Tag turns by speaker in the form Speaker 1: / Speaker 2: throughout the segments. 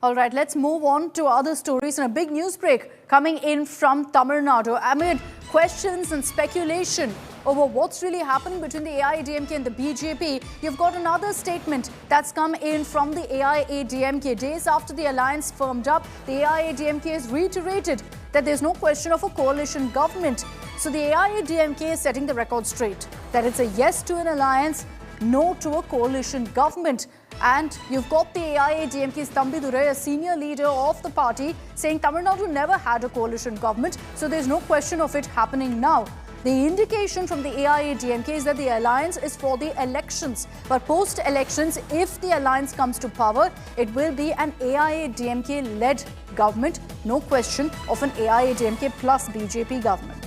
Speaker 1: All right, let's move on to other stories and a big news break coming in from Tamil Nadu. Amid questions and speculation over what's really happening between the AIADMK and the BJP, you've got another statement that's come in from the AIADMK. Days after the alliance firmed up, the AIADMK has reiterated that there's no question of a coalition government. So the AIADMK is setting the record straight, that it's a yes to an alliance, no to a coalition government. And you've got the AIADMK's Thambidurai, a senior leader of the party, saying Tamil Nadu never had a coalition government, so there's no question of it happening now. The indication from the AIADMK is that the alliance is for the elections. But post-elections, if the alliance comes to power, it will be an AIADMK-led government. No question of an AIADMK plus BJP government.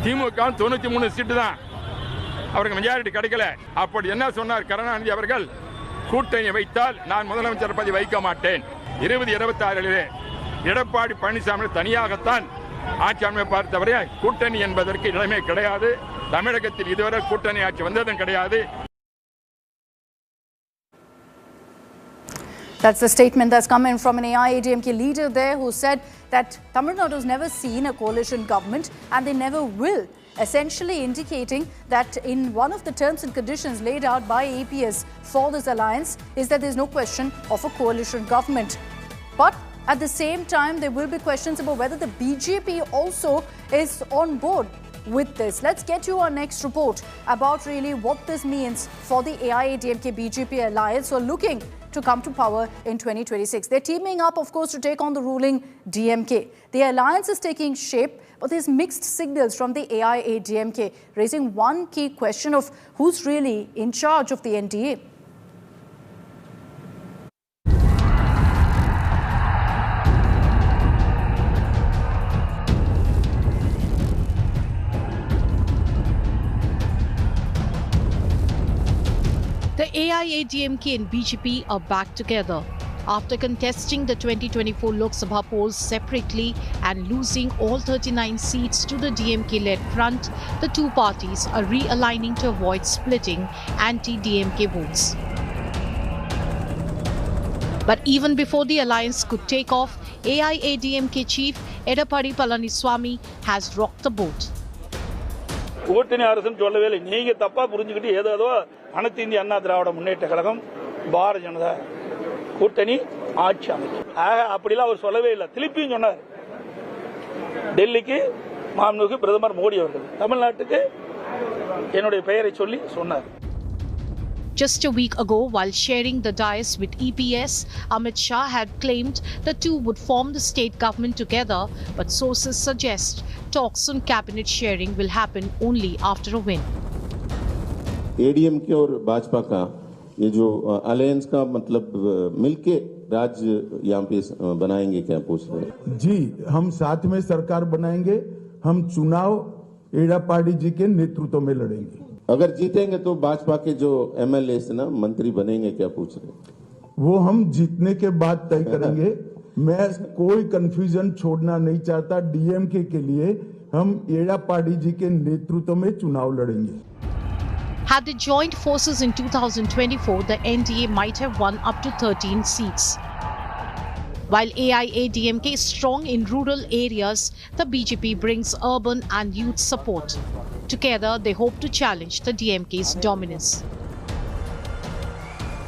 Speaker 2: திமுக 93 சீட்டு தான் அவருக்கு majority கிடைக்கல. அப்படி என்ன சொன்னார் கருணாநிதி அவர்கள்? கூட்டணி வைத்தால் நான் முதலமைச்சர் பதவி வைக்க மாட்டேன். 2026 எடப்பாடி பழனிசாமி தனியாகத்தான் ஆட்சி அமைப்பை பார்த்தவரை கூட்டணி என்பதற்கு இடமே கிடையாது. தமிழகத்தில் இதுவரை கூட்டணி ஆட்சி வந்ததும் கிடையாது.
Speaker 1: That's the statement that's come in from an AIADMK leader there who said that Tamil Nadu has never seen a coalition government and they never will, essentially indicating that in one of the terms and conditions laid out by APS for this alliance is that there's no question of a coalition government. But at the same time, there will be questions about whether the BJP also is on board with this. Let's get you our next report about really what this means for the AIADMK-BJP alliance who are looking to come to power in 2026. They're teaming up, of course, to take on the ruling DMK. The alliance is taking shape, but there's mixed signals from the AIADMK, raising one key question of who's really in charge of the NDA.
Speaker 3: The AIADMK and BJP are back together after contesting the 2024 Lok Sabha polls separately and losing all 39 seats to the DMK-led front. The two parties are realigning to avoid splitting anti-DMK votes. But even before the alliance could take off, AIADMK chief Edappadi Palaniswamy has rocked the boat.
Speaker 4: கூட்டணி அரசுன்னு சொல்லவே இல்லை. நீங்க தப்பா புரிஞ்சுக்கிட்டு ஏதோ அனைத்து இந்திய அண்ணா திராவிட முன்னேற்ற கழகம் பாரதிய ஜனதா கூட்டணி ஆட்சி அமைக்கும் அப்படிலாம் அவர் சொல்லவே இல்லை. திருப்பியும் சொன்னார் டெல்லிக்கு மாண்புமிகு பிரதமர் மோடி அவர்கள் தமிழ்நாட்டுக்கு என்னுடைய பெயரை சொல்லி சொன்னார்.
Speaker 3: Just a week ago, while sharing the dais with EPS, Amit Shah had claimed the two would form the state government together, but sources suggest talks on cabinet sharing will happen only after a win.
Speaker 5: ADMK और भाजपा का ये जो alliance का मतलब मिलके राज्य यहाँ पे बनाएंगे क्या पूछ रहे हैं?
Speaker 6: जी, हम साथ में सरकार बनाएंगे. हम चुनाव एडापाड़ी जी के नेतृत्व में लड़ेंगे.
Speaker 5: अगर जीतेंगे तो भाजपा के जो MLA से ना मंत्री बनेंगे क्या पूछ रहे हैं?
Speaker 6: वो हम जीतने के बाद तय करेंगे. मैं कोई कंफ्यूजन छोड़ना नहीं चाहता. DMK के लिए हम एडापाड़ी जी के नेतृत्व में चुनाव लड़ेंगे.
Speaker 3: Had they joined forces in 2024, the NDA might have won up to 13 seats. While AIADMK is strong in rural areas, the BJP brings urban and youth support. Together, they hope to challenge the DMK's dominance.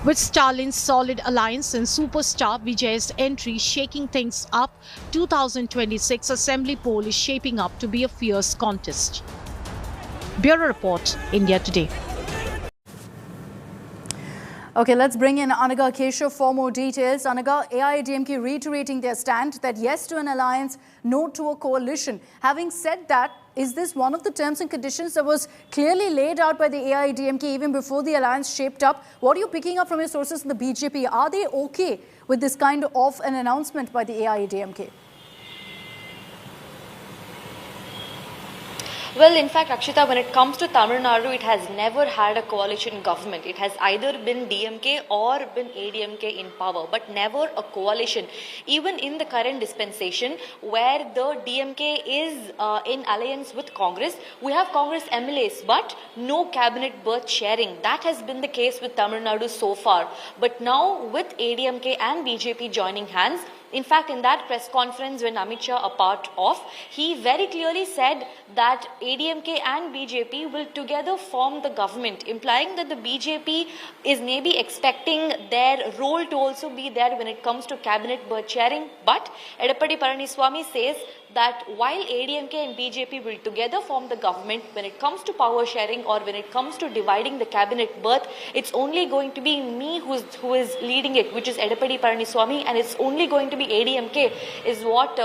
Speaker 3: With Stalin's solid alliance and superstar Vijay's entry shaking things up, 2026 Assembly poll is shaping up to be a fierce contest. Bureau Report, India Today.
Speaker 1: Okay, let's bring in Anaga Keshav for more details. Anaga, AIADMK reiterating their stand that yes to an alliance, no to a coalition. Having said that, is this one of the terms and conditions that was clearly laid out by the AIADMK even before the alliance shaped up? What are you picking up from your sources in the BJP? Are they okay with this kind of an announcement by the AIADMK?
Speaker 7: Well, in fact, Akshita, when it comes to Tamil Nadu, it has never had a coalition government. It has either been DMK or been ADMK in power, but never a coalition. Even in the current dispensation, where the DMK is in alliance with Congress, we have Congress MLAs, but no cabinet berth sharing. That has been the case with Tamil Nadu so far. But now, with ADMK and BJP joining hands, in fact, in that press conference when Amit Shah a part of, he very clearly said that ADMK and BJP will together form the government, implying that the BJP is maybe expecting their role to also be there when it comes to cabinet berth sharing. But Edappadi Palaniswamy says that while ADMK and BJP will together form the government, when it comes to power sharing or when it comes to dividing the cabinet berth, it's only going to be me who is leading it, which is Edappadi Palaniswamy, and it's only going to be ADMK, is what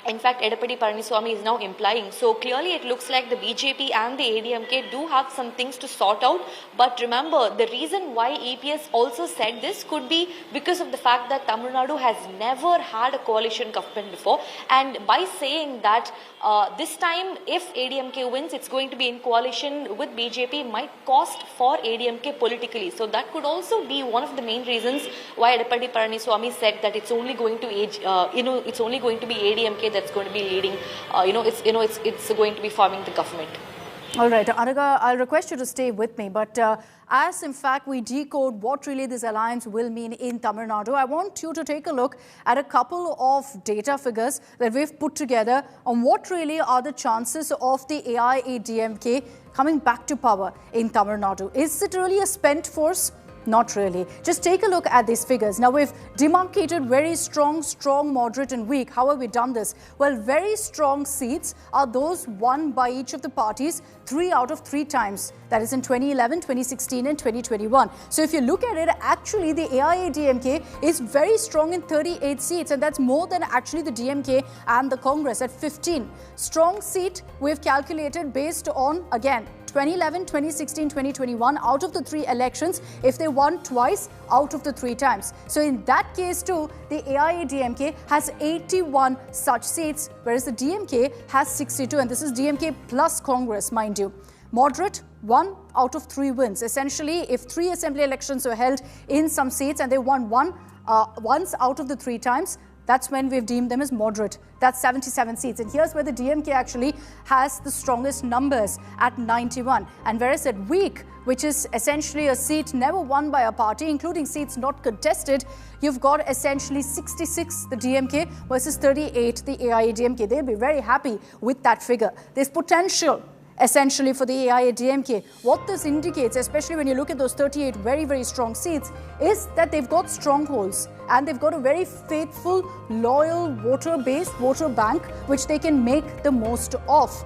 Speaker 7: in fact Edappadi Palaniswamy is now implying. So clearly it looks like the BJP and the ADMK do have some things to sort out. But remember, the reason why EPS also said this could be because of the fact that Tamil Nadu has never had a coalition government before, and by saying that this time if ADMK wins, it's going to be in coalition with BJP, might cost for ADMK politically. So that could also be one of the main reasons why Edappadi Palaniswamy said that it's only going to it's only going to be ADMK that's going to be leading, it's going to be forming the government.
Speaker 1: All right, Anaga, I'll request you to stay with me. But as in fact we decode what really this alliance will mean in Tamil Nadu, I want you to take a look at a couple of data figures that we've put together on what really are the chances of the AIADMK coming back to power in Tamil Nadu. Is it really a spent force? Not really. Just take a look at these figures. Now, we've demarcated very strong, moderate and weak. How have we done this? Well, very strong seats are those won by each of the parties 3 out of 3 times. That is in 2011, 2016 and 2021. So if you look at it, actually the AIADMK is very strong in 38 seats, and that's more than actually the DMK and the Congress at 15. Strong seat we've calculated based on, again, 2011, 2016, 2021, out of the 3 elections, if they won twice, out of the 3 times. So in that case too, the AIADMK has 81 such seats, whereas the DMK has 62, and this is DMK plus Congress, mind you. Moderate, 1 out of 3 wins. Essentially, if 3 assembly elections were held in some seats and they won once out of the 3 times, that's when we've deemed them as moderate. That's 77 seats. And here's where the DMK actually has the strongest numbers at 91. And whereas at weak, which is essentially a seat never won by a party, including seats not contested, you've got essentially 66, the DMK, versus 38, the AIADMK. They'll be very happy with that figure. There's potential essentially for the AIADMK. What this indicates, especially when you look at those 38 very, very strong seats, is that they've got strongholds and they've got a very faithful, loyal voter bank, which they can make the most of.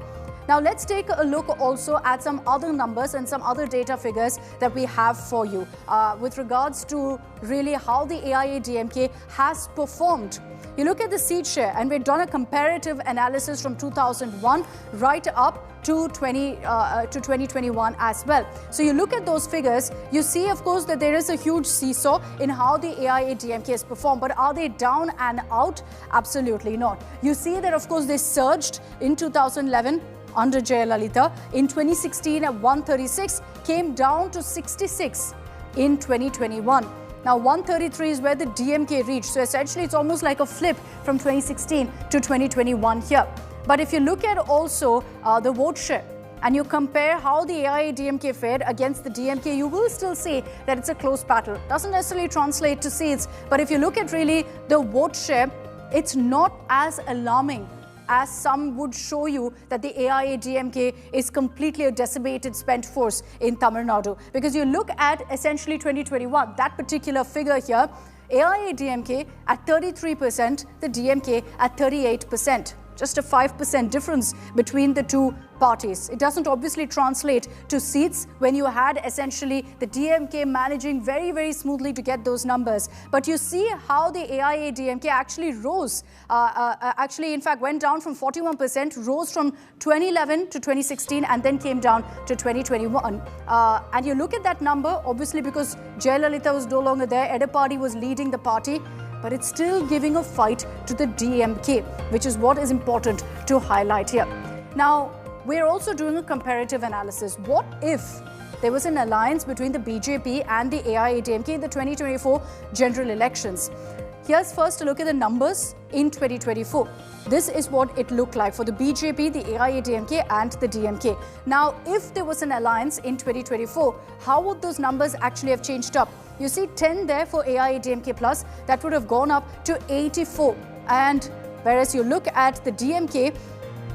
Speaker 1: Now, let's take a look also at some other numbers and some other data figures that we have for you with regards to really how the AIADMK has performed. You look at the seat share, and we've done a comparative analysis from 2001 right up to 2021 as well. So you look at those figures, you see, of course, that there is a huge seesaw in how the AIADMK has performed. But are they down and out? Absolutely not. You see that, of course, they surged in 2011 under Jayalalitha. In 2016 at 136, came down to 66 in 2021. Now 133 is where the DMK reached. So essentially it's almost like a flip from 2016 to 2021 here. But if you look at also the vote share and you compare how the AIADMK fared against the DMK, you will still see that it's a close battle. Doesn't necessarily translate to seats, but if you look at really the vote share, it's not as alarming as some would show you that the AIADMK is completely a decimated, spent force in Tamil Nadu. Because you look at essentially 2021, that particular figure here, AIADMK at 33%, the DMK at 38%. Just a 5% difference between the two parties. It doesn't obviously translate to seats when you had essentially the DMK managing very, very smoothly to get those numbers. But you see how the AIADMK actually rose, actually in fact went down from 41%, rose from 2011 to 2016 and then came down to 2021. And you look at that number, obviously because Jayalalitha was no longer there, Edappadi was leading the party, but it's still giving a fight to the DMK, which is what is important to highlight here. Now, we're also doing a comparative analysis. What if there was an alliance between the BJP and the AIADMK in the 2024 general elections? Here's first a look at the numbers in 2024. This is what it looked like for the BJP, the AIADMK and the DMK. Now, if there was an alliance in 2024, how would those numbers actually have changed up? You see 10 there for AIADMK plus, that would have gone up to 84. And whereas you look at the DMK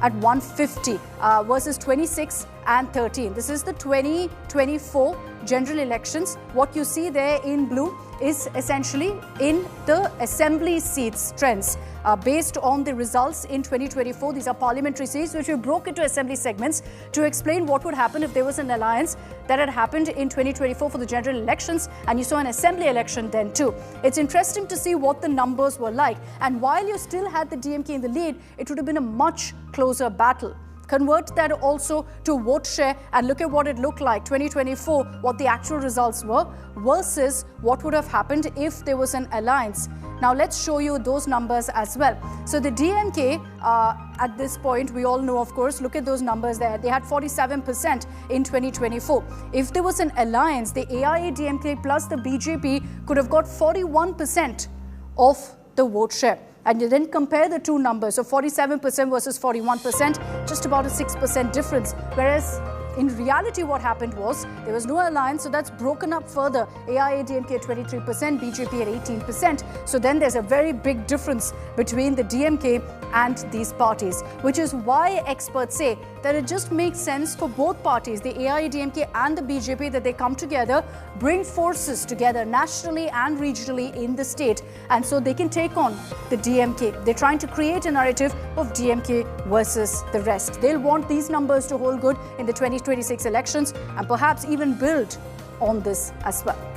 Speaker 1: at 150 versus 26 and 13. This is the 2024 general elections. What you see there in blue is essentially in the assembly seats trends. Based on the results in 2024, these are parliamentary seats which we broke into assembly segments to explain what would happen if there was an alliance that had happened in 2024 for the general elections, and you saw an assembly election then too. It's interesting to see what the numbers were like, and while you still had the DMK in the lead, it would have been a much closer battle. Convert that also to vote share and look at what it looked like 2024, what the actual results were versus what would have happened if there was an alliance. Now let's show you those numbers as well. So the DMK at this point, we all know, of course, look at those numbers there. They had 47% in 2024. If there was an alliance, the AIADMK plus the BJP could have got 41% of the vote share. And you then compare the two numbers, so 47% versus 41%, just about a 6% difference. Whereas in reality, what happened was there was no alliance, so that's broken up further. AIADMK at 23%, BJP at 18%. So then there's a very big difference between the DMK and these parties, which is why experts say that it just makes sense for both parties, the AIADMK and the BJP, that they come together, bring forces together nationally and regionally in the state, and so they can take on the DMK. They're trying to create a narrative of DMK versus the rest. They'll want these numbers to hold good in the 2026 elections and perhaps even build on this as well.